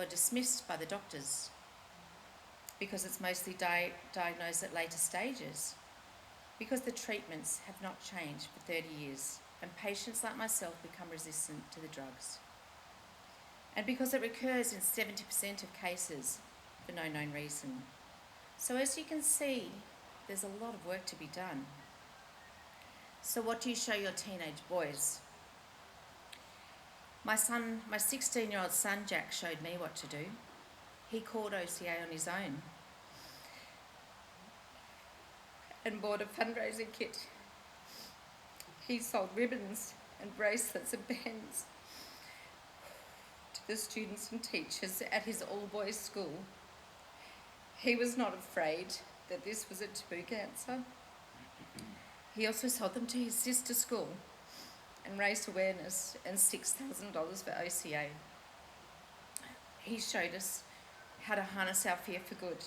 dismissed by the doctors because it's mostly diagnosed at later stages, because the treatments have not changed for 30 years and patients like myself become resistant to the drugs, and because it recurs in 70% of cases for no known reason. So as you can see, there's a lot of work to be done. So what do you show your teenage boys? My 16-year-old son, Jack, showed me what to do. He called OCA on his own and bought a fundraising kit. He sold ribbons and bracelets and bands to the students and teachers at his all-boys school. He was not afraid that this was a taboo cancer. He also sold them to his sister's school and raised awareness and $6,000 for OCA. He showed us how to harness our fear for good.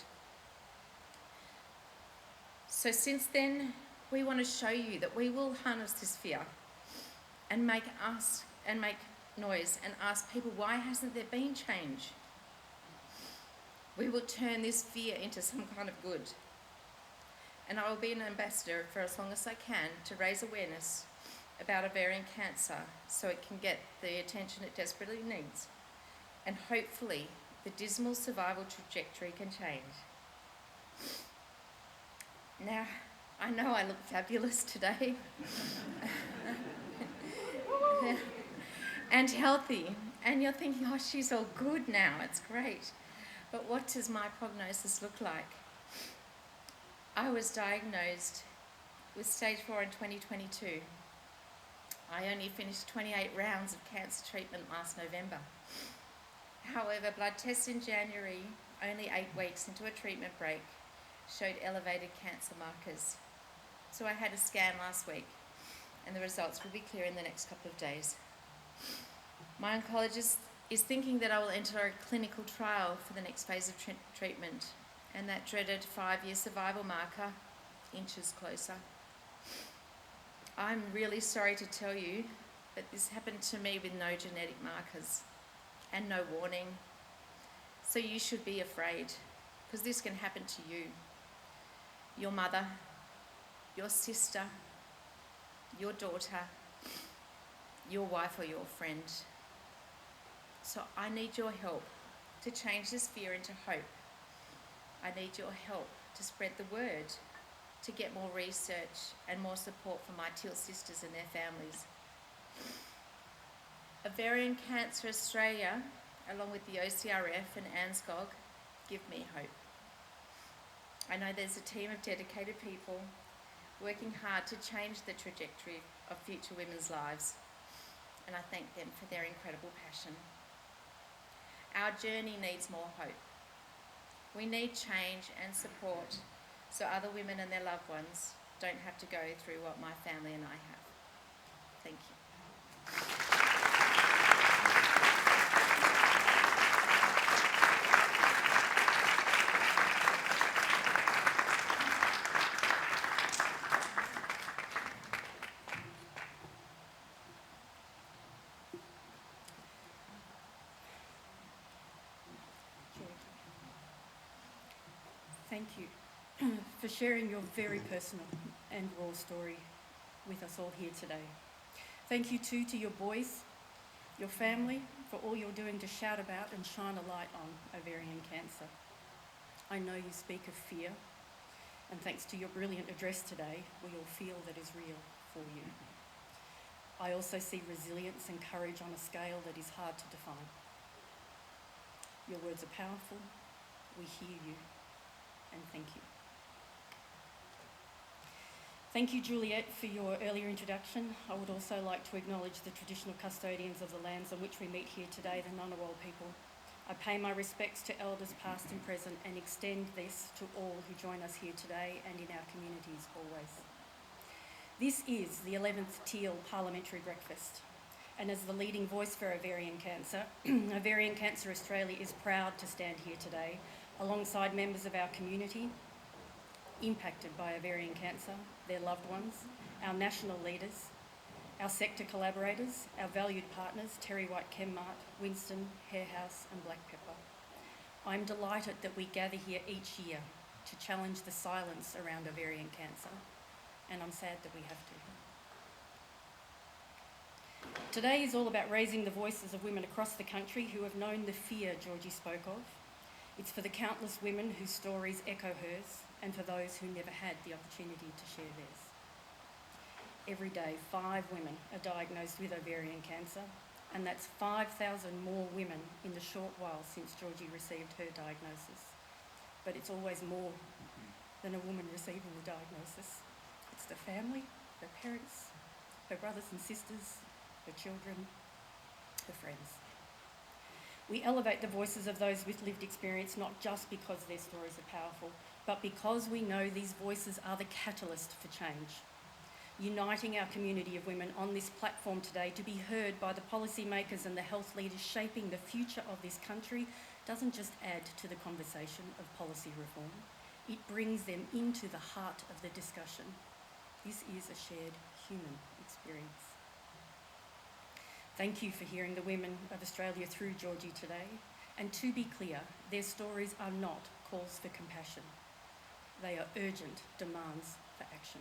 So since then, we want to show you that we will harness this fear and make noise and ask people, why hasn't there been change? We will turn this fear into some kind of good. And I will be an ambassador for as long as I can to raise awareness about ovarian cancer so it can get the attention it desperately needs. And hopefully the dismal survival trajectory can change. Now, I know I look fabulous today and healthy, and you're thinking, oh, she's all good now, it's great. But what does my prognosis look like? I was diagnosed with stage 4 in 2022. I only finished 28 rounds of cancer treatment last November. However, blood tests in January, only 8 weeks into a treatment break, showed elevated cancer markers. So I had a scan last week, and the results will be clear in the next couple of days. My oncologist is thinking that I will enter a clinical trial for the next phase of treatment, and that dreaded 5-year survival marker inches closer. I'm really sorry to tell you, but this happened to me with no genetic markers and no warning. So you should be afraid, because this can happen to you, your mother, your sister, your daughter, your wife or your friend. So I need your help to change this fear into hope. I need your help to spread the word, to get more research and more support for my teal sisters and their families. Ovarian Cancer Australia, along with the OCRF and ANZCOG, give me hope. I know there's a team of dedicated people working hard to change the trajectory of future women's lives, and I thank them for their incredible passion. Our journey needs more hope. We need change and support so other women and their loved ones don't have to go through what my family and I have. Thank you. Thank you for sharing your very personal and raw story with us all here today. Thank you too to your boys, your family, for all you're doing to shout about and shine a light on ovarian cancer. I know you speak of fear, and thanks to your brilliant address today, we all feel that is real for you. I also see resilience and courage on a scale that is hard to define. Your words are powerful, we hear you, and thank you. Thank you, Juliet, for your earlier introduction. I would also like to acknowledge the traditional custodians of the lands on which we meet here today, the Ngunnawal people. I pay my respects to elders past and present and extend this to all who join us here today and in our communities always. This is the 11th Teal Parliamentary Breakfast, and as the leading voice for ovarian cancer, Ovarian Cancer Australia is proud to stand here today alongside members of our community impacted by ovarian cancer, their loved ones, our national leaders, our sector collaborators, our valued partners, Terry White Chemmart, Winston, Hair House and Black Pepper. I'm delighted that we gather here each year to challenge the silence around ovarian cancer, and I'm sad that we have to. Today is all about raising the voices of women across the country who have known the fear Georgie spoke of. It's for the countless women whose stories echo hers, and for those who never had the opportunity to share theirs. Every day, 5 women are diagnosed with ovarian cancer, and that's 5,000 more women in the short while since Georgie received her diagnosis. But it's always more than a woman receiving the diagnosis. It's the family, her parents, her brothers and sisters, her children, her friends. We elevate the voices of those with lived experience not just because their stories are powerful, but because we know these voices are the catalyst for change. Uniting our community of women on this platform today to be heard by the policymakers and the health leaders shaping the future of this country doesn't just add to the conversation of policy reform, it brings them into the heart of the discussion. This is a shared human experience. Thank you for hearing the women of Australia through Georgie today. And to be clear, their stories are not calls for compassion. They are urgent demands for action.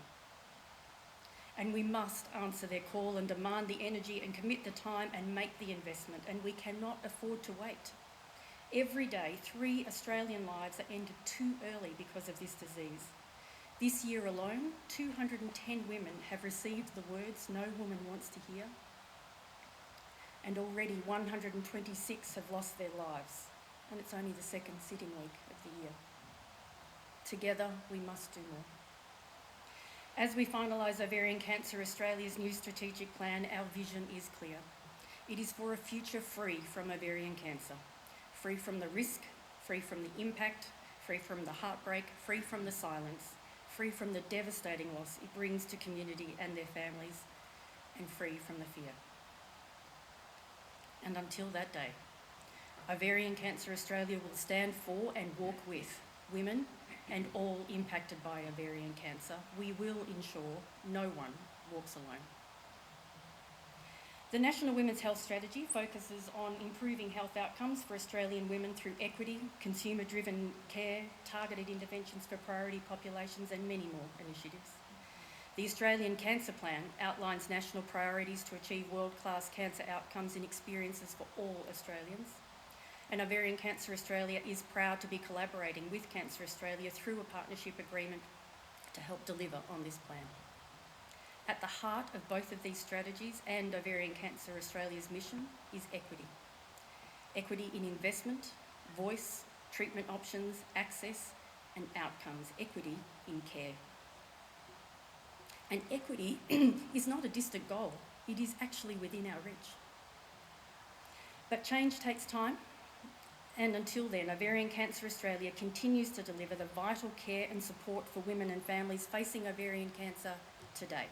And we must answer their call and demand the energy and commit the time and make the investment, and we cannot afford to wait. Every day, 3 Australian lives are ended too early because of this disease. This year alone, 210 women have received the words no woman wants to hear, and already 126 have lost their lives, and it's only the second sitting week of the year. Together, we must do more. As we finalise Ovarian Cancer Australia's new strategic plan, our vision is clear. It is for a future free from ovarian cancer, free from the risk, free from the impact, free from the heartbreak, free from the silence, free from the devastating loss it brings to community and their families, and free from the fear. And until that day, Ovarian Cancer Australia will stand for and walk with women and all impacted by ovarian cancer. We will ensure no one walks alone. The National Women's Health Strategy focuses on improving health outcomes for Australian women through equity, consumer-driven care, targeted interventions for priority populations and many more initiatives. The Australian Cancer Plan outlines national priorities to achieve world-class cancer outcomes and experiences for all Australians. And Ovarian Cancer Australia is proud to be collaborating with Cancer Australia through a partnership agreement to help deliver on this plan. At the heart of both of these strategies and Ovarian Cancer Australia's mission is equity. Equity in investment, voice, treatment options, access and outcomes. Equity in care. And equity is not a distant goal. It is actually within our reach. But change takes time. And until then, Ovarian Cancer Australia continues to deliver the vital care and support for women and families facing ovarian cancer today.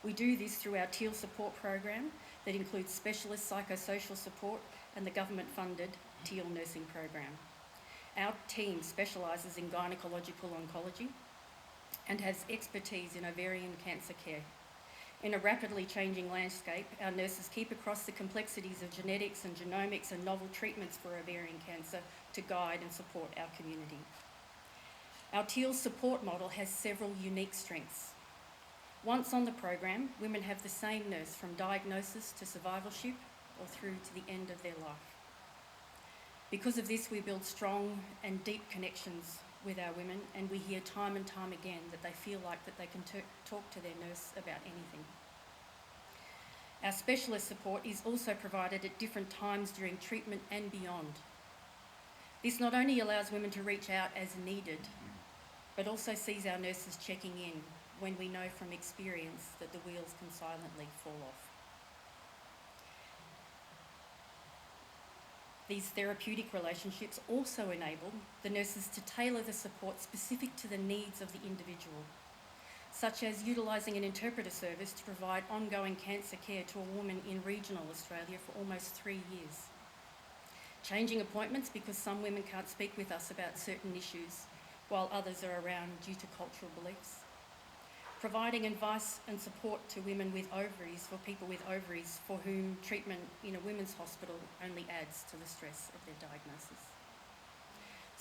We do this through our TEAL support program that includes specialist psychosocial support and the government-funded TEAL nursing program. Our team specialises in gynecological oncology and has expertise in ovarian cancer care. In a rapidly changing landscape, our nurses keep across the complexities of genetics and genomics and novel treatments for ovarian cancer to guide and support our community. Our TEAL support model has several unique strengths. Once on the program, women have the same nurse from diagnosis to survivorship or through to the end of their life. Because of this, we build strong and deep connections with our women, and we hear time and time again that they feel like that they can talk to their nurse about anything. Our specialist support is also provided at different times during treatment and beyond. This not only allows women to reach out as needed, but also sees our nurses checking in when we know from experience that the wheels can silently fall off. These therapeutic relationships also enable the nurses to tailor the support specific to the needs of the individual, such as utilising an interpreter service to provide ongoing cancer care to a woman in regional Australia for almost 3 years. Changing appointments because some women can't speak with us about certain issues, while others are around due to cultural beliefs. Providing advice and support to women with ovaries, for people with ovaries for whom treatment in a women's hospital only adds to the stress of their diagnosis.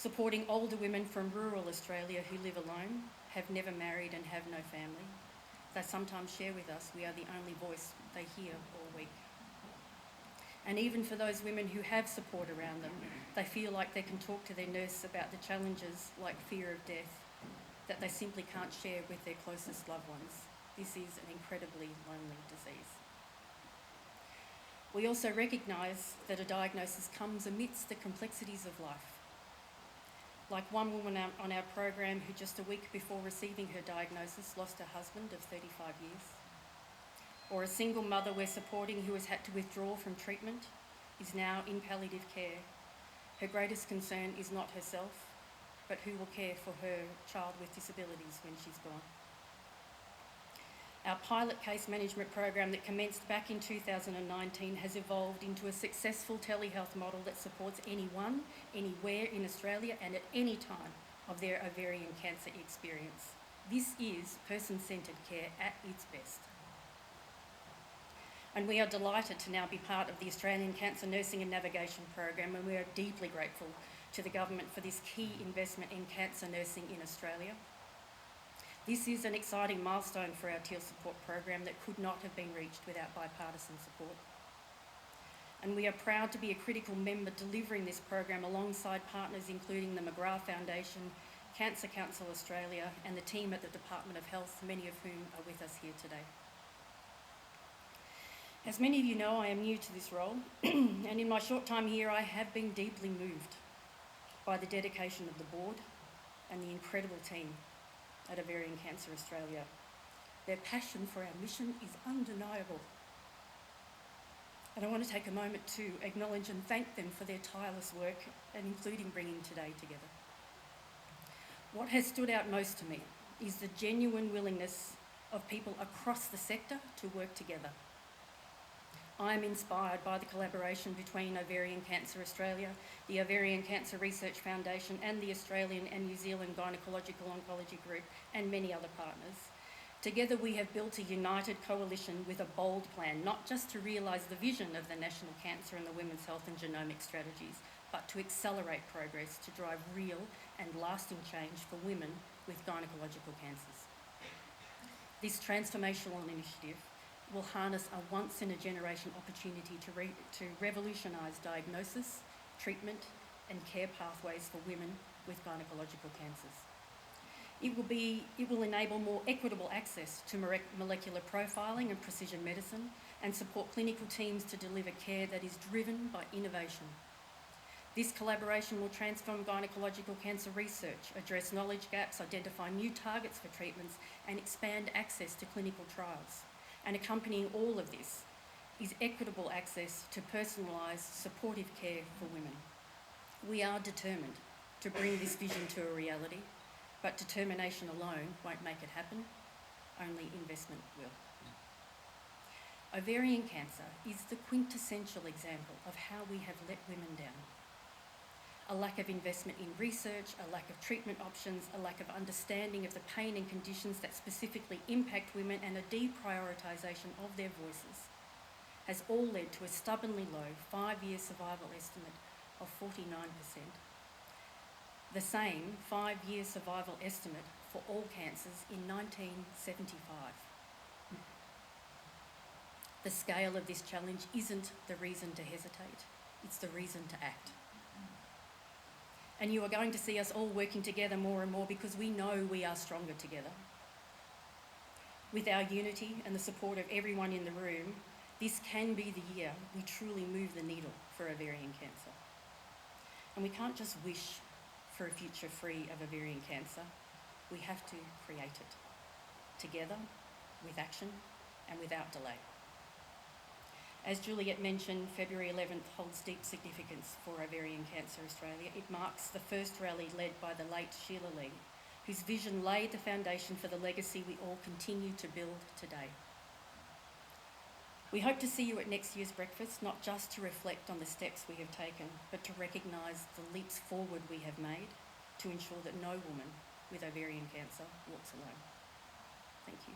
supporting older women from rural Australia who live alone, have never married and have no family. They sometimes share with us we are the only voice they hear all week. And even for those women who have support around them, they feel like they can talk to their nurse about the challenges like fear of death that they simply can't share with their closest loved ones. This is an incredibly lonely disease. We also recognise that a diagnosis comes amidst the complexities of life. Like one woman on our program who just a week before receiving her diagnosis lost her husband of 35 years. Or a single mother we're supporting who has had to withdraw from treatment is now in palliative care. Her greatest concern is not herself, but who will care for her child with disabilities when she's gone. Our pilot case management program that commenced back in 2019 has evolved into a successful telehealth model that supports anyone, anywhere in Australia and at any time of their ovarian cancer experience. This is person-centred care at its best. And we are delighted to now be part of the Australian Cancer Nursing and Navigation Program, and we are deeply grateful to the government for this key investment in cancer nursing in Australia. This is an exciting milestone for our teal support program that could not have been reached without bipartisan support. And we are proud to be a critical member delivering this program alongside partners including the McGrath Foundation, Cancer Council Australia and the team at the Department of Health, many of whom are with us here today. As many of you know, I am new to this role and in my short time here I have been deeply moved by the dedication of the board and the incredible team at Ovarian Cancer Australia. Their passion for our mission is undeniable. And I want to take a moment to acknowledge and thank them for their tireless work and including bringing today together. What has stood out most to me is the genuine willingness of people across the sector to work together. I am inspired by the collaboration between Ovarian Cancer Australia, the Ovarian Cancer Research Foundation and the Australian and New Zealand Gynecological Oncology Group and many other partners. Together we have built a united coalition with a bold plan, not just to realise the vision of the National Cancer and the Women's Health and Genomic Strategies, but to accelerate progress to drive real and lasting change for women with gynecological cancers. This transformational initiative will harness a once-in-a-generation opportunity to revolutionise diagnosis, treatment and care pathways for women with gynecological cancers. It will enable more equitable access to molecular profiling and precision medicine and support clinical teams to deliver care that is driven by innovation. This collaboration will transform gynecological cancer research, address knowledge gaps, identify new targets for treatments and expand access to clinical trials. And accompanying all of this is equitable access to personalised, supportive care for women. We are determined to bring this vision to a reality, but determination alone won't make it happen, only investment will. Ovarian cancer is the quintessential example of how we have let women down. A lack of investment in research, a lack of treatment options, a lack of understanding of the pain and conditions that specifically impact women and a deprioritisation of their voices has all led to a stubbornly low 5-year survival estimate of 49%. The same 5-year survival estimate for all cancers in 1975. The scale of this challenge isn't the reason to hesitate, it's the reason to act. And you are going to see us all working together more and more because we know we are stronger together. With our unity and the support of everyone in the room, this can be the year we truly move the needle for ovarian cancer. And we can't just wish for a future free of ovarian cancer, we have to create it, together, with action and without delay. As Juliet mentioned, February 11th holds deep significance for Ovarian Cancer Australia. It marks the first rally led by the late Sheila Lee, whose vision laid the foundation for the legacy we all continue to build today. We hope to see you at next year's breakfast, not just to reflect on the steps we have taken, but to recognise the leaps forward we have made to ensure that no woman with ovarian cancer walks alone. Thank you.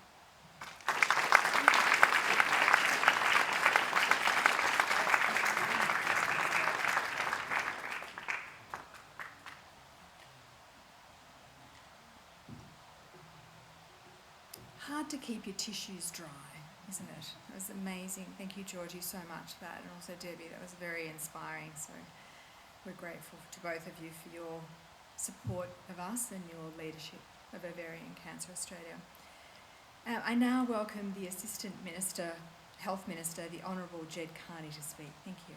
hard to keep your tissues dry, isn't it? It was amazing. Thank you, Georgie, so much for that, and also Debbie. That was very inspiring. So we're grateful to both of you for your support of us and your leadership of Ovarian Cancer Australia. I now welcome the Assistant Minister, Health Minister, the Honourable Jed Carney, to speak. Thank you.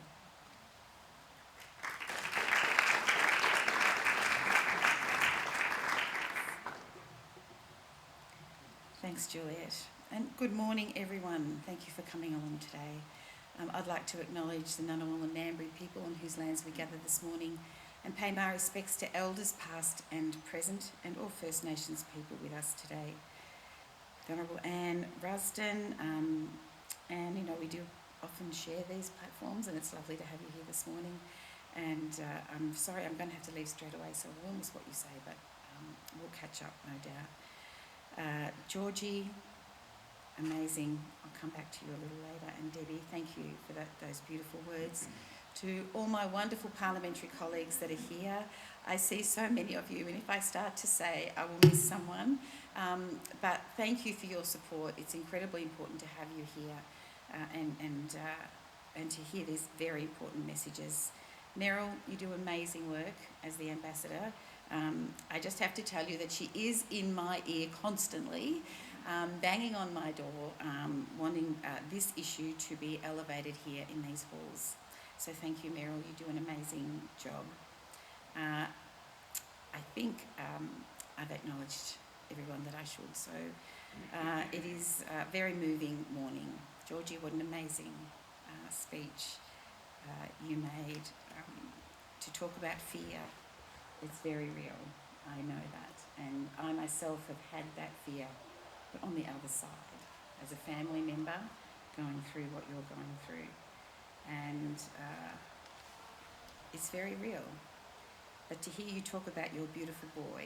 Thanks, Juliet. And good morning, everyone. Thank you for coming along today. I'd like to acknowledge the Ngunnawal and Ngambri people on whose lands we gather this morning and pay my respects to elders past and present and all First Nations people with us today. The Honourable Anne Rusden, and we do often share these platforms, and it's lovely to have you here this morning. And I'm sorry, I'm going to have to leave straight away, so I will miss what you say, but we'll catch up, no doubt. Georgie, amazing. I'll come back to you a little later. And Debbie, thank you for those beautiful words. To all my wonderful parliamentary colleagues that are here, I see so many of you, and if I start to say, I will miss someone. But thank you for your support. It's incredibly important to have you here and to hear these very important messages. Meryl, you do amazing work as the ambassador. I just have to tell you that she is in my ear constantly, banging on my door, wanting this issue to be elevated here in these halls. So thank you, Meryl. You do an amazing job. I think I've acknowledged everyone that I should. So it is a very moving morning. Georgie, what an amazing speech you made to talk about fear. It's very real, I know that, and I myself have had that fear, but on the other side, as a family member, going through what you're going through, and it's very real. But to hear you talk about your beautiful boy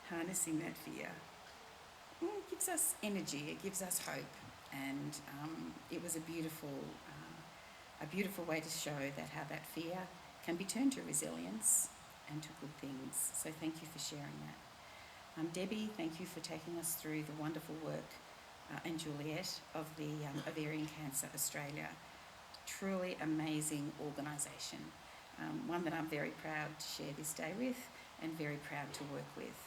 harnessing that fear, it gives us energy, it gives us hope, and it was a beautiful way to show that how that fear can be turned to resilience and to good things. So thank you for sharing that. Debbie, thank you for taking us through the wonderful work, and Juliet, of the Ovarian Cancer Australia. Truly amazing organisation, one that I'm very proud to share this day with and very proud to work with.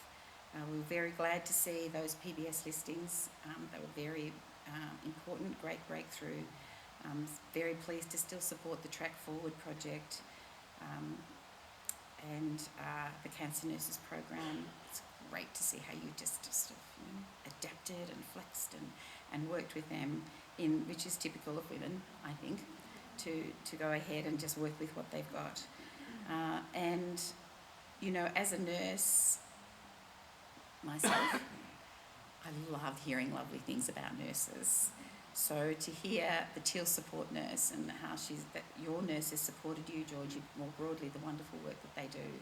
We were very glad to see those PBS listings. They were very important, great breakthrough. Very pleased to still support the TRACKFORWARD Project, and the Cancer Nurses Program. It's great to see how you just adapted and flexed and worked with them, which is typical of women, I think, to go ahead and just work with what they've got. And, as a nurse myself, I love hearing lovely things about nurses. So to hear the Teal support nurse and how that your nurse has supported you, Georgie, more broadly, the wonderful work that they do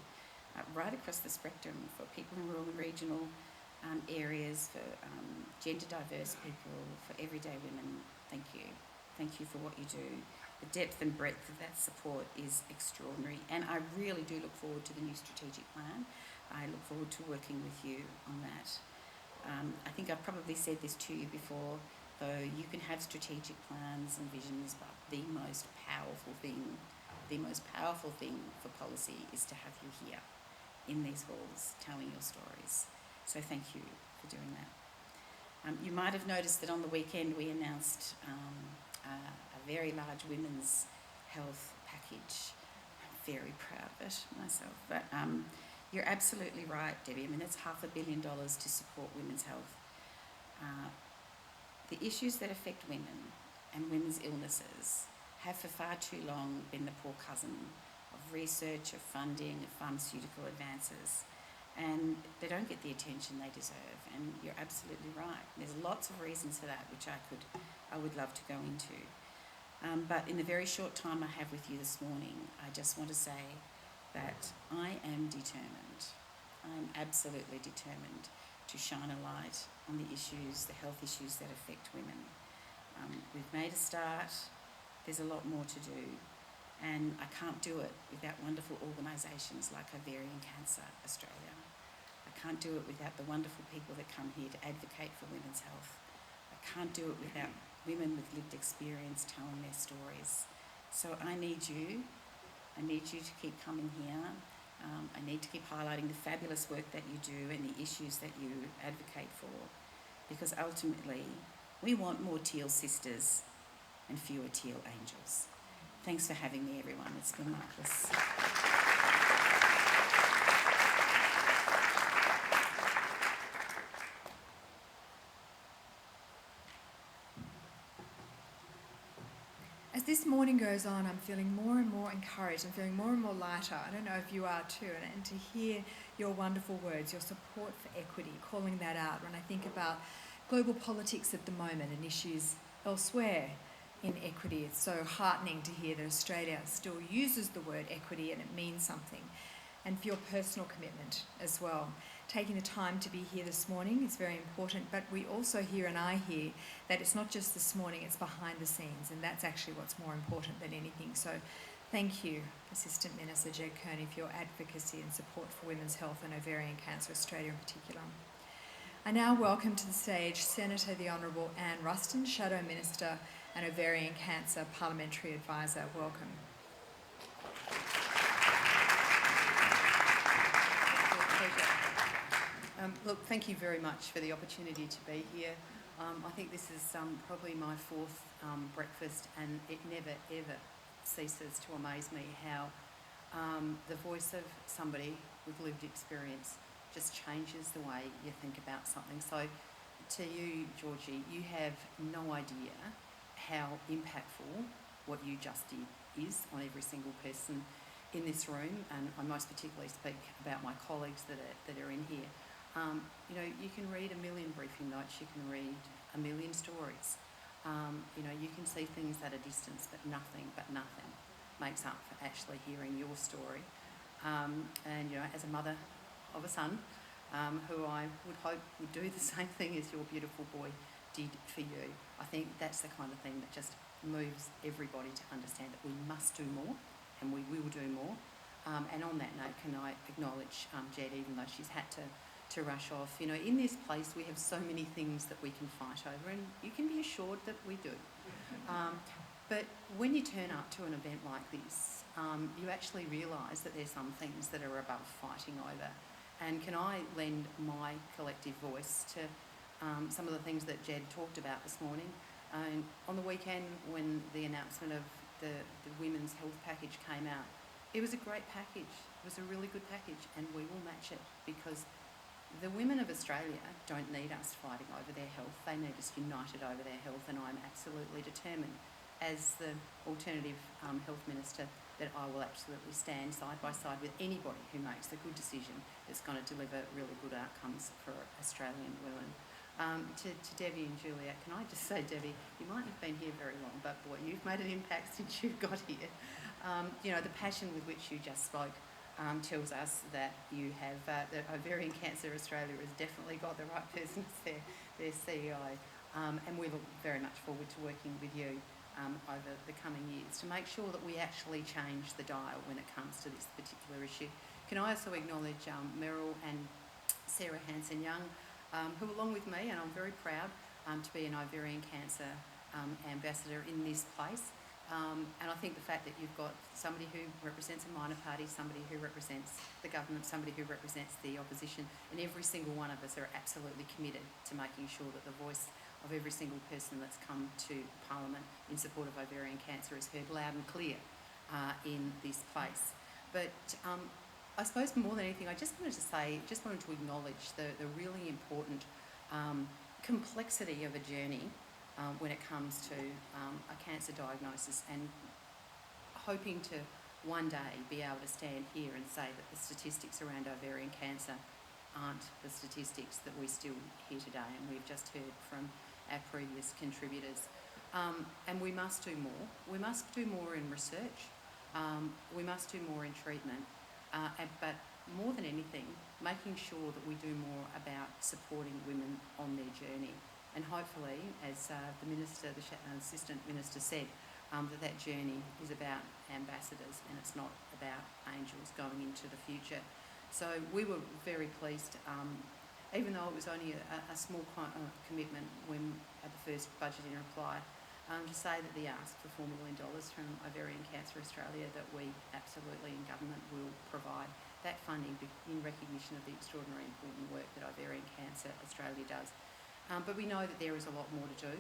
right across the spectrum for people in rural and regional areas, for gender diverse people, for everyday women. Thank you. Thank you for what you do. The depth and breadth of that support is extraordinary, and I really do look forward to the new strategic plan. I look forward to working with you on that. I think I've probably said this to you before, though you can have strategic plans and visions, but the most powerful thing for policy is to have you here in these halls telling your stories. So thank you for doing that. You might have noticed that on the weekend we announced a very large women's health package. I'm very proud of it myself. But you're absolutely right, Debbie. I mean, that's $500 million to support women's health. The issues that affect women and women's illnesses have for far too long been the poor cousin of research, of funding, of pharmaceutical advances, and they don't get the attention they deserve, and you're absolutely right. There's lots of reasons for that, which I would love to go into. But in the very short time I have with you this morning, I just want to say that I am determined. I'm absolutely determined to shine a light on the issues, the health issues that affect women. We've made a start. There's a lot more to do, and I can't do it without wonderful organisations like Ovarian Cancer Australia. I can't do it without the wonderful people that come here to advocate for women's health. I can't do it without women with lived experience telling their stories. So I need you to keep coming here. I need to keep highlighting the fabulous work that you do and the issues that you advocate for, because ultimately we want more teal sisters and fewer teal angels. Thanks for having me, everyone. It's been marvellous. As this morning goes on, I'm feeling more and more encouraged. I'm feeling more and more lighter. I don't know if you are too. And to hear your wonderful words, your support for equity, calling that out when I think about global politics at the moment and issues elsewhere in equity. It's so heartening to hear that Australia still uses the word equity and it means something. And for your personal commitment as well. Taking the time to be here this morning is very important, but we also hear, and I hear, that it's not just this morning, it's behind the scenes, and that's actually what's more important than anything. So thank you, Assistant Minister Jed Kearney, for your advocacy and support for women's health and ovarian cancer Australia in particular. I now welcome to the stage Senator the Honourable Anne Ruston, Shadow Minister and Ovarian Cancer Parliamentary Advisor. Welcome. Look, thank you very much for the opportunity to be here. I think this is probably my fourth breakfast, and it never ever ceases to amaze me how the voice of somebody with lived experience just changes the way you think about something. So to you, Georgie, you have no idea how impactful what you just did is on every single person in this room, and I most particularly speak about my colleagues that are in here. You know, you can read a million briefing notes, you can read a million stories. You know, you can see things at a distance, but nothing makes up for actually hearing your story. And, you know, as a mother of a son, who I would hope would do the same thing as your beautiful boy did for you, I think that's the kind of thing that just moves everybody to understand that we must do more, and we will do more. And on that note, can I acknowledge Jed, even though she's had to rush off. You know, in this place we have so many things that we can fight over, and you can be assured that we do. But when you turn up to an event like this, you actually realise that there's some things that are above fighting over. And can I lend my collective voice to some of the things that Jed talked about this morning? On the weekend, when the announcement of the women's health package came out, it was a great package. It was a really good package, and we will match it, because the women of Australia don't need us fighting over their health. They need us united over their health, and I'm absolutely determined, as the alternative health minister, that I will absolutely stand side by side with anybody who makes the good decision that's going to deliver really good outcomes for Australian women. To Debbie and Juliet, can I just say, Debbie, you might have been here very long, but boy, you've made an impact since you've got here. You know, the passion with which you just spoke tells us that you have, that Ovarian Cancer Australia has definitely got the right person as their CEO, and we look very much forward to working with you over the coming years to make sure that we actually change the dial when it comes to this particular issue. Can I also acknowledge Meryl and Sarah Hanson-Young, who along with me, and I'm very proud to be an ovarian cancer ambassador in this place. And I think the fact that you've got somebody who represents a minor party, somebody who represents the government, somebody who represents the opposition, and every single one of us are absolutely committed to making sure that the voice of every single person that's come to Parliament in support of ovarian cancer is heard loud and clear in this place. But I suppose more than anything, I just wanted to acknowledge the really important complexity of a journey when it comes to a cancer diagnosis, and hoping to one day be able to stand here and say that the statistics around ovarian cancer aren't the statistics that we still hear today, and we've just heard from our previous contributors. And we must do more. We must do more in research. We must do more in treatment. But more than anything, making sure that we do more about supporting women on their journey. And hopefully, as the Minister, the Assistant Minister said, that journey is about ambassadors and it's not about angels going into the future. So we were very pleased, even though it was only a small commitment when at the first budget in reply, to say that the ask for $4 million from Ovarian Cancer Australia that we absolutely in government will provide that funding in recognition of the extraordinary important work that Ovarian Cancer Australia does. But we know that there is a lot more to do,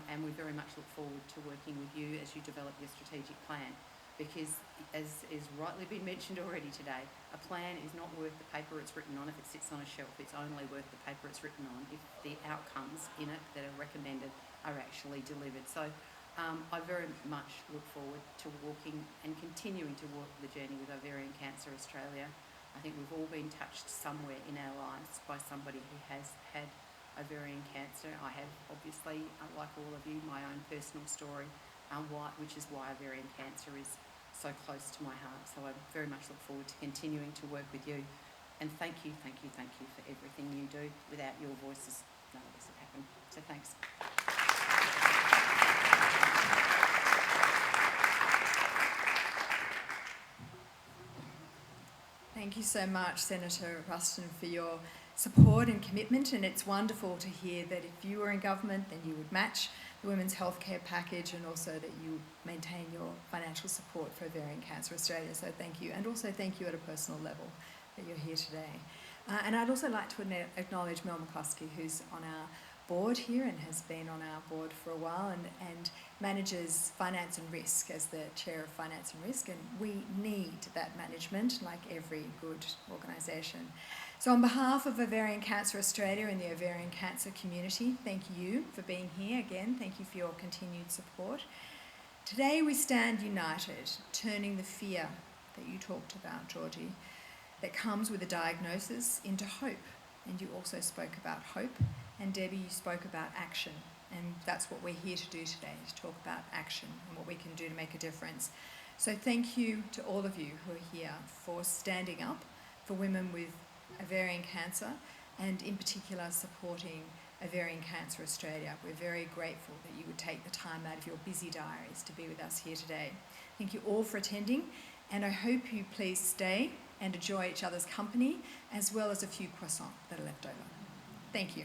and we very much look forward to working with you as you develop your strategic plan, because as is rightly been mentioned already today, a plan is not worth the paper it's written on if it sits on a shelf. It's only worth the paper it's written on if the outcomes in it that are recommended are actually delivered. So I very much look forward to walking and continuing to walk the journey with Ovarian Cancer Australia. I think we've all been touched somewhere in our lives by somebody who has had ovarian cancer. I have, obviously, like all of you, my own personal story, which is why ovarian cancer is so close to my heart. So I very much look forward to continuing to work with you. And thank you for everything you do. Without your voices, none of this would happen. So thanks. Thank you so much, Senator Ruston, for your support and commitment, and it's wonderful to hear that if you were in government then you would match the women's healthcare package, and also that you maintain your financial support for Ovarian Cancer Australia. So thank you, and also thank you at a personal level that you're here today. And I'd also like to acknowledge Mel McCluskey, who's on our board here and has been on our board for a while, and manages finance and risk as the chair of finance and risk, and we need that management like every good organisation. So on behalf of Ovarian Cancer Australia and the ovarian cancer community, thank you for being here again. Thank you for your continued support. Today we stand united, turning the fear that you talked about, Georgie, that comes with a diagnosis into hope. And you also spoke about hope, and Debbie, you spoke about action. And that's what we're here to do today, to talk about action and what we can do to make a difference. So thank you to all of you who are here for standing up for women with ovarian cancer, and in particular supporting Ovarian Cancer Australia. We're very grateful that you would take the time out of your busy diaries to be with us here today. Thank you all for attending, and I hope you please stay and enjoy each other's company, as well as a few croissants that are left over. Thank you.